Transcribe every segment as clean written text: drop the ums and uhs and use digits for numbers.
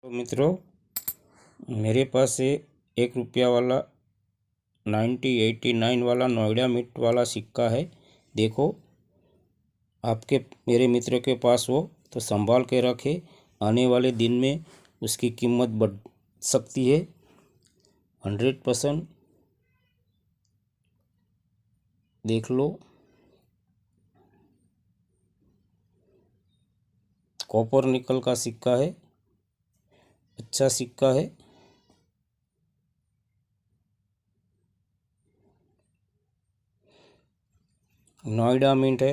तो मित्रों, मेरे पास ये 1 रुपया वाला 1989 वाला नोएडा मिंट वाला सिक्का है। देखो, आपके मेरे मित्र के पास हो तो संभाल के रखे। आने वाले दिन में उसकी कीमत बढ़ सकती है। 100% देख लो, कॉपर निकल का सिक्का है, अच्छा सिक्का है। नोएडा मिंट है।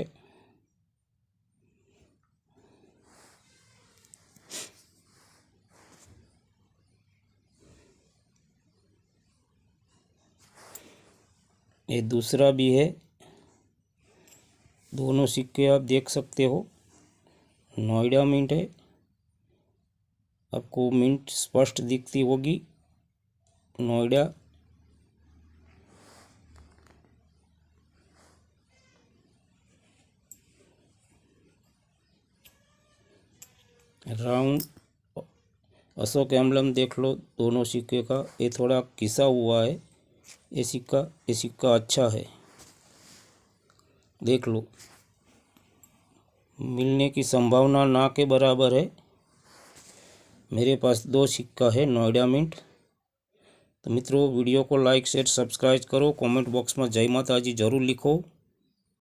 ये दूसरा भी है। दोनों सिक्के आप देख सकते हो, नोएडा मिंट है। आपको मिंट स्पष्ट दिखती होगी, नोएडा। राउंड अशोक एम्बलम देख लो दोनों सिक्के का। ये थोड़ा घिसा हुआ है ये सिक्का अच्छा है, देख लो। मिलने की संभावना ना के बराबर है। मेरे पास 2 सिक्का है नोएडा मिंट। तो मित्रों, वीडियो को लाइक शेयर सब्सक्राइब करो। कमेंट बॉक्स में जय माता जी जरूर लिखो।